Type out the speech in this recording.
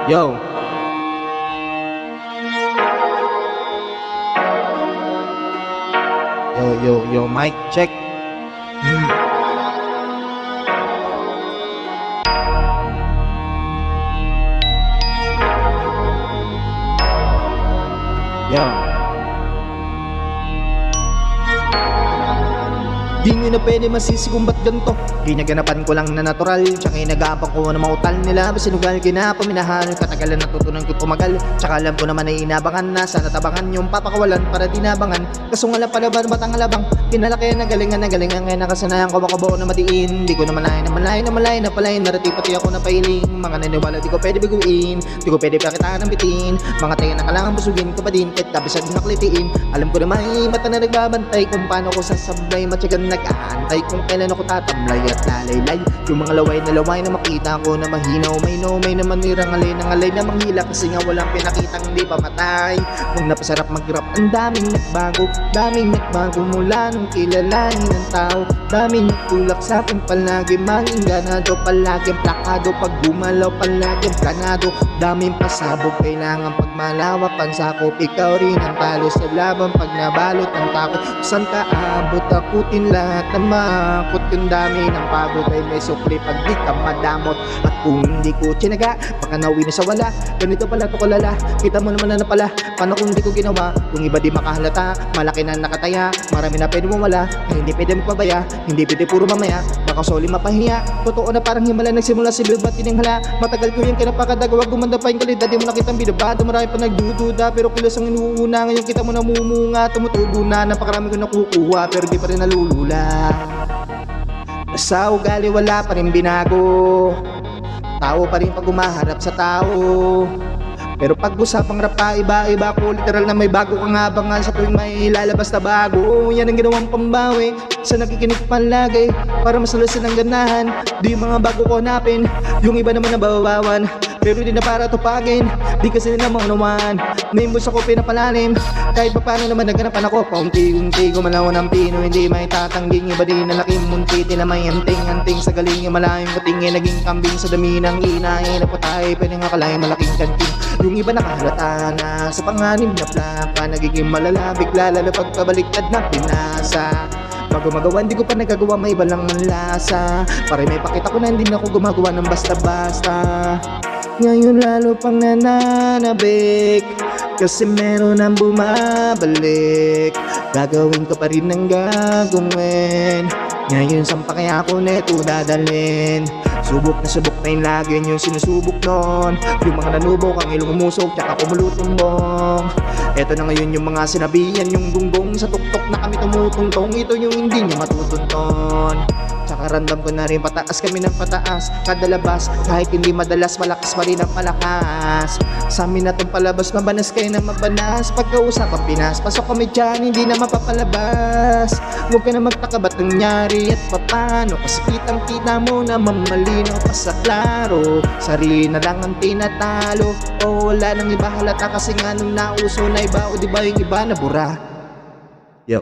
Yo. Yo, mic check. Yo. Di nyo na pwede masisi kung ba't ganito. Ginaganapan ko lang na natural, tsaka inagapan ko na mautal nila. Basinugal, ginapaminahan, katagalan natutunan ko tumagal. Tsaka alam ko naman ay inabangan na sana tabangan yung papakawalan para dinabangan. Kaso nga lang pala ba batang alabang pinalaki na galingan kaya nakasanayan ko makabuo na matiin. Di ko na malay na palain. Narati pati ako na pahiling. Mga naniwala di ko pwede biguin, di ko pwede pakitaan ng bitin. Mga tayo na kailangan busugin ko pa din kahit kabisag naklitiin. Alam ko na may mata na nagbabantay kung paano ko sasablay. Matyagan nag-aantay kung kailan ako tatamlay at lalaylay. Yung mga laway na makita ko na mahinaw. May naman nirang ngalay na manghila. Kasi nga walang pinakitang hindi pamatay. Kung napasarap mag-rap, ang daming nagbago mula nung kilalanin ng tao. Daming nagtulak sa akin palagi. Maging ganado, palaging plakado. Pag gumalaw, palaging planado. Daming pasabog, kailangan pagmalawak. Pansakop, ikaw rin ang talo sa laban. Pag nabalot ang takot, saan ka abot? Akutin lahat na makot. Yung dami ng pagod ay may supli pag di ka madamot. At kung hindi ko tsinaga, baka nauwi na sa wala. Ganito pala to kalala, kita mo naman na pala. Paano kung di ko ginawa? Kung iba di makahalata, malaki na nakataya. Marami na pwede mo wala, hindi pwede magpabaya. Hindi pwede puro mamaya, baka soli mapahiya. Totoo na parang himala nagsimula si Bill, ba't tininghala? Matagal ko yung kinapakadagawa, gumanda pa yung kalidad. Di mo nakitang binabado, marami pa nagdududa. Pero kilos ang inuuna, ngayon kita mo namumunga. Tumutubo na, napakarami ko nakukuha. Pero di pa rin nalulula. Sa ugali wala pa rin binago. Tao pa rin pag umaharap sa tao. Pero pag usapang rap pa iba ko, literal na may bago kang abangan sa tuwing may ilalabas na bago. Yan ang ginawang pambawi sa nakikinig palagi para mas lalasin ang ganahan. Di yung mga bago ko hanapin, yung iba naman nababawan. Pero di na para tupagin, di kasi nila maunawan. Naimbos ako pinapalalim, kahit pa paano naman naganapan ako. Paunti-unti gumalaw ng pino, hindi may tatangging. Iba din na laking munti, tila may anting sa galing. Malayong katingin, naging kambing sa dami ng inahin. Napatay, pwede nga kalay malaking kanting. Yung iba nakahalata na sa panganib na plaka. Nagiging malala, bigla lalo pagkabaliktad na pinasa. Bago magawa, hindi ko pa nagagawa, may iba lang ang lasa. Para may pakita ko na hindi na ako gumagawa ng basta-basta. Ngayon lalo pang nananabik, kasi meron ang bumabalik. Gagawin ko pa rin ang gagawin. Ngayon saan pa kaya ako neto dadalhin? Subok na yung lagi yung sinusubok nun. Yung mga nanubok, ang ilong umusok, tsaka pumulutumbong. Eto na ngayon yung mga sinabihan, yung gunggong sa tuktok na kami tumutungtong. Ito yung hindi nyo matutunton. Tsaka random ko na rin, pataas kami ng pataas. Kada labas, kahit hindi madalas, malakas pa rin ang palakas. Sa amin na tong palabas, mabanas kayo na mabanas. Pagkausap ang Pinas, pasok kami dyan, hindi na mapapalabas. Huwag ka na magtaka ba't nangyari at papano. Kasi kitang-kita mo na mamalino pa sa klaro. Sarili na lang ang tinatalo, o wala nang iba halata. Kasi nga nung nauso na iba, o diba yung iba nabura. Yo.